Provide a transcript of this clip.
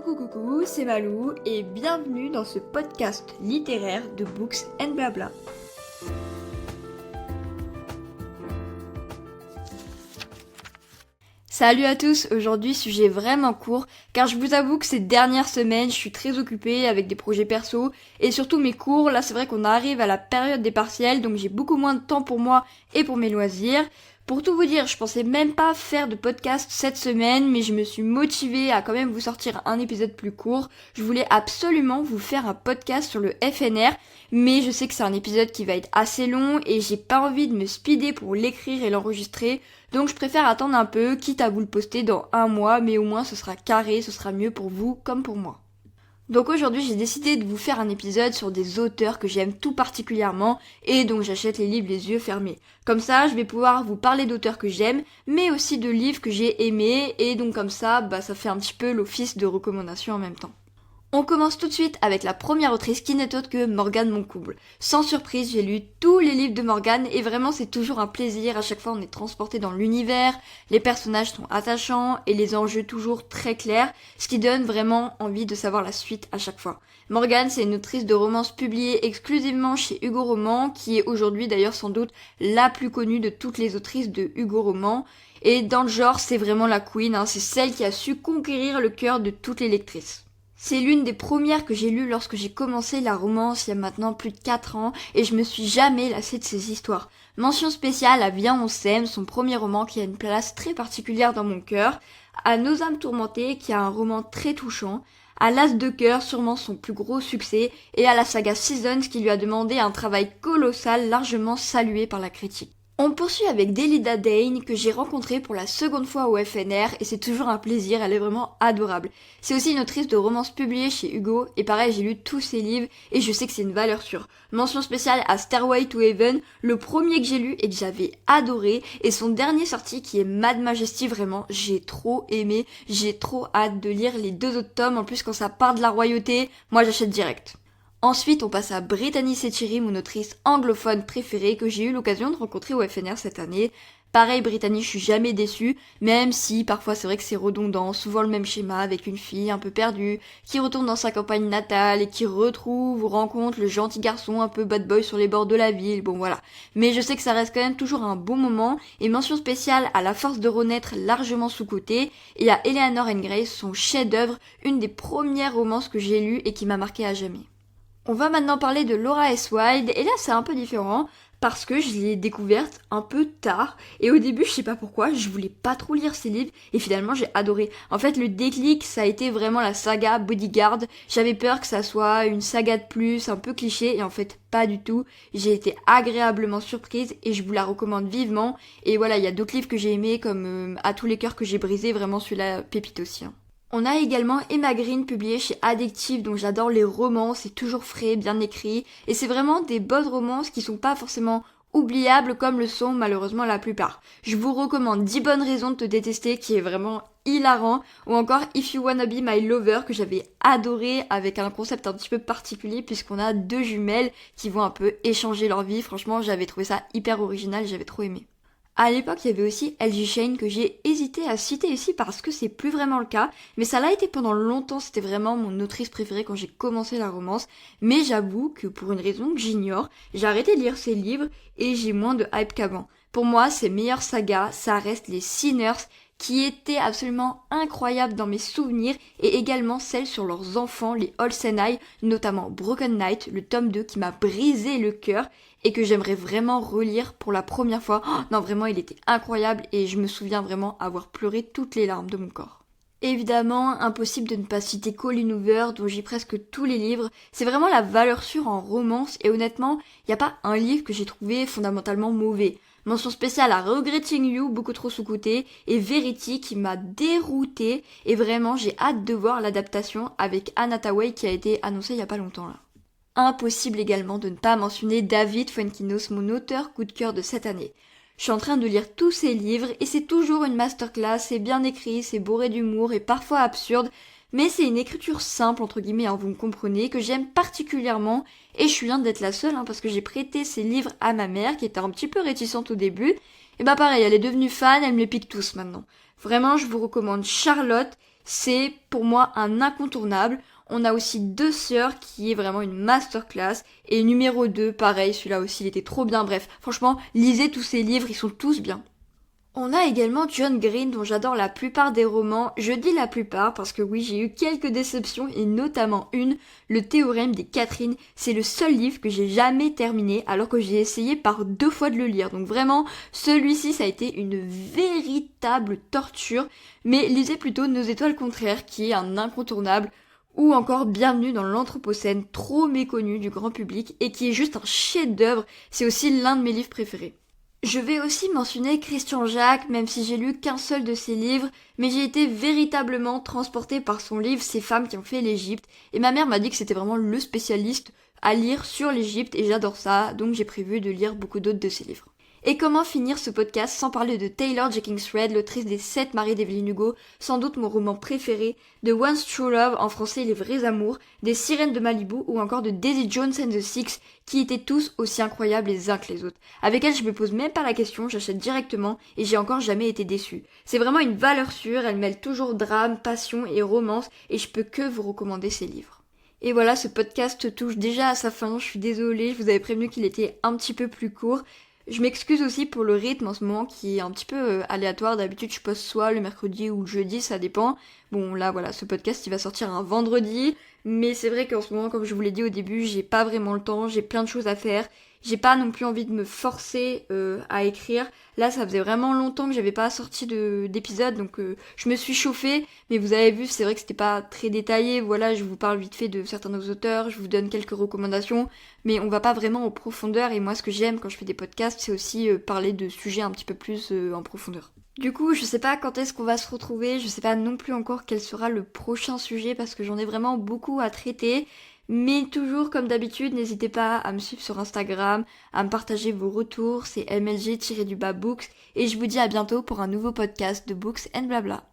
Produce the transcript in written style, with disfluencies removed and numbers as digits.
Coucou, c'est Malou et bienvenue dans ce podcast littéraire de Books and Blabla. Salut à tous, aujourd'hui sujet vraiment court car je vous avoue que ces dernières semaines je suis très occupée avec des projets perso et surtout mes cours. Là c'est vrai qu'on arrive à la période des partiels donc j'ai beaucoup moins de temps pour moi et pour mes loisirs. Pour tout vous dire, je pensais même pas faire de podcast cette semaine, mais je me suis motivée à quand même vous sortir un épisode plus court. Je voulais absolument vous faire un podcast sur le FNR, mais je sais que c'est un épisode qui va être assez long et j'ai pas envie de me speeder pour l'écrire et l'enregistrer. Donc je préfère attendre un peu, quitte à vous le poster dans un mois, mais au moins ce sera carré, ce sera mieux pour vous comme pour moi. Donc aujourd'hui j'ai décidé de vous faire un épisode sur des auteurs que j'aime tout particulièrement et donc j'achète les livres les yeux fermés. Comme ça je vais pouvoir vous parler d'auteurs que j'aime mais aussi de livres que j'ai aimés et donc comme ça ça fait un petit peu l'office de recommandation en même temps. On commence tout de suite avec la première autrice qui n'est autre que Morgane Moncouble. Sans surprise, j'ai lu tous les livres de Morgane et vraiment c'est toujours un plaisir, à chaque fois on est transporté dans l'univers, les personnages sont attachants et les enjeux toujours très clairs, ce qui donne vraiment envie de savoir la suite à chaque fois. Morgane, c'est une autrice de romance publiée exclusivement chez Hugo Roman, qui est aujourd'hui d'ailleurs sans doute la plus connue de toutes les autrices de Hugo Roman. Et dans le genre, c'est vraiment la queen, c'est celle qui a su conquérir le cœur de toutes les lectrices. C'est l'une des premières que j'ai lues lorsque j'ai commencé la romance il y a maintenant plus de 4 ans et je me suis jamais lassée de ces histoires. Mention spéciale à Viens on s'aime, son premier roman qui a une place très particulière dans mon cœur, à Nos âmes tourmentées qui a un roman très touchant, à L'As de cœur, sûrement son plus gros succès, et à la saga Seasons qui lui a demandé un travail colossal largement salué par la critique. On poursuit avec Delida Dane que j'ai rencontrée pour la seconde fois au FNR et c'est toujours un plaisir, elle est vraiment adorable. C'est aussi une autrice de romance publiée chez Hugo et pareil j'ai lu tous ses livres et je sais que c'est une valeur sûre. Mention spéciale à Stairway to Heaven, le premier que j'ai lu et que j'avais adoré et son dernier sorti qui est Mad Majesty, vraiment j'ai trop aimé, j'ai trop hâte de lire les 2 autres tomes, en plus quand ça part de la royauté, moi j'achète direct. Ensuite, on passe à Brittany Setchiri, mon autrice anglophone préférée que j'ai eu l'occasion de rencontrer au FNR cette année. Pareil, Brittany, je suis jamais déçue, même si parfois c'est vrai que c'est redondant, souvent le même schéma avec une fille un peu perdue, qui retourne dans sa campagne natale et qui retrouve ou rencontre le gentil garçon un peu bad boy sur les bords de la ville, bon voilà. Mais je sais que ça reste quand même toujours un bon moment, et mention spéciale à La force de renaître largement sous-cotée, et à Eleanor and Grace, son chef-d'œuvre, une des premières romances que j'ai lues et qui m'a marqué à jamais. On va maintenant parler de Laura S. Wilde, et là c'est un peu différent, parce que je l'ai découverte un peu tard, et au début je sais pas pourquoi, je voulais pas trop lire ses livres, et finalement j'ai adoré. En fait le déclic ça a été vraiment la saga Bodyguard, j'avais peur que ça soit une saga de plus, un peu cliché, et en fait pas du tout, j'ai été agréablement surprise, et je vous la recommande vivement, et voilà, il y a d'autres livres que j'ai aimés, comme À tous les cœurs que j'ai brisés, vraiment celui-là pépite aussi. On a également Emma Green publié chez Addictive, dont j'adore les romans, c'est toujours frais, bien écrit, et c'est vraiment des bonnes romances qui sont pas forcément oubliables comme le sont malheureusement la plupart. Je vous recommande 10 bonnes raisons de te détester qui est vraiment hilarant, ou encore If You Wanna Be My Lover que j'avais adoré avec un concept un petit peu particulier puisqu'on a 2 jumelles qui vont un peu échanger leur vie. Franchement j'avais trouvé ça hyper original, j'avais trop aimé. À l'époque, il y avait aussi Elsie Shane que j'ai hésité à citer ici parce que c'est plus vraiment le cas, mais ça l'a été pendant longtemps, c'était vraiment mon autrice préférée quand j'ai commencé la romance, mais j'avoue que pour une raison que j'ignore, j'ai arrêté de lire ses livres et j'ai moins de hype qu'avant. Pour moi, ses meilleures sagas, ça reste les Sinners, qui étaient absolument incroyables dans mes souvenirs, et également celles sur leurs enfants, les Olsenai, notamment Broken Night, le tome 2 qui m'a brisé le cœur, et que j'aimerais vraiment relire pour la première fois. Oh, non, vraiment, il était incroyable, et je me souviens vraiment avoir pleuré toutes les larmes de mon corps. Évidemment, impossible de ne pas citer Colleen Hoover, dont j'ai presque tous les livres. C'est vraiment la valeur sûre en romance, et honnêtement, il n'y a pas un livre que j'ai trouvé fondamentalement mauvais. Mention spéciale à Regretting You, beaucoup trop sous-coté, et Verity qui m'a déroutée, et vraiment j'ai hâte de voir l'adaptation avec Anne Hathaway qui a été annoncée il y a pas longtemps là. Impossible également de ne pas mentionner David Fuenquinos, mon auteur coup de cœur de cette année. Je suis en train de lire tous ses livres et c'est toujours une masterclass, c'est bien écrit, c'est bourré d'humour et parfois absurde, mais c'est une écriture simple entre guillemets, vous me comprenez, que j'aime particulièrement, et je suis loin d'être la seule parce que j'ai prêté ces livres à ma mère qui était un petit peu réticente au début, et pareil, elle est devenue fan, elle me les pique tous maintenant. Vraiment, je vous recommande Charlotte, c'est pour moi un incontournable. On a aussi 2 sœurs qui est vraiment une masterclass. Et numéro 2, pareil, celui-là aussi il était trop bien. Bref, franchement, lisez tous ces livres, ils sont tous bien. On a également John Green dont j'adore la plupart des romans. Je dis la plupart parce que oui, j'ai eu quelques déceptions et notamment une, Le Théorème des Catherine. C'est le seul livre que j'ai jamais terminé alors que j'ai essayé par 2 fois de le lire. Donc vraiment, celui-ci ça a été une véritable torture. Mais lisez plutôt Nos étoiles contraires qui est un incontournable. Ou encore Bienvenue dans l'Anthropocène, trop méconnu du grand public et qui est juste un chef-d'œuvre. C'est aussi l'un de mes livres préférés. Je vais aussi mentionner Christian Jacques, même si j'ai lu qu'un seul de ses livres, mais j'ai été véritablement transportée par son livre Ces femmes qui ont fait l'Égypte, et ma mère m'a dit que c'était vraiment le spécialiste à lire sur l'Égypte, et j'adore ça, donc j'ai prévu de lire beaucoup d'autres de ses livres. Et comment finir ce podcast sans parler de Taylor Jenkins Reid, l'autrice des 7 maris d'Evelyn Hugo, sans doute mon roman préféré, de Once True Love, en français Les Vrais Amours, des Sirènes de Malibu ou encore de Daisy Jones and the Six, qui étaient tous aussi incroyables les uns que les autres. Avec elle, je me pose même pas la question, j'achète directement et j'ai encore jamais été déçue. C'est vraiment une valeur sûre, elle mêle toujours drame, passion et romance et je peux que vous recommander ses livres. Et voilà, ce podcast touche déjà à sa fin, je suis désolée, je vous avais prévenu qu'il était un petit peu plus court. Je m'excuse aussi pour le rythme en ce moment qui est un petit peu aléatoire. D'habitude, je poste soit le mercredi ou le jeudi, ça dépend. Bon, là, voilà, ce podcast, il va sortir un vendredi. Mais c'est vrai qu'en ce moment, comme je vous l'ai dit au début, j'ai pas vraiment le temps, j'ai plein de choses à faire. J'ai pas non plus envie de me forcer à écrire. Là, ça faisait vraiment longtemps que j'avais pas sorti d'épisode, donc je me suis chauffée. Mais vous avez vu, c'est vrai que c'était pas très détaillé. Voilà, je vous parle vite fait de certains de nos auteurs, je vous donne quelques recommandations, mais on va pas vraiment en profondeur. Et moi, ce que j'aime quand je fais des podcasts, c'est aussi parler de sujets un petit peu plus en profondeur. Du coup, je sais pas quand est-ce qu'on va se retrouver, je sais pas non plus encore quel sera le prochain sujet parce que j'en ai vraiment beaucoup à traiter. Mais toujours comme d'habitude, n'hésitez pas à me suivre sur Instagram, à me partager vos retours, c'est mlg-books et je vous dis à bientôt pour un nouveau podcast de Books and Blabla.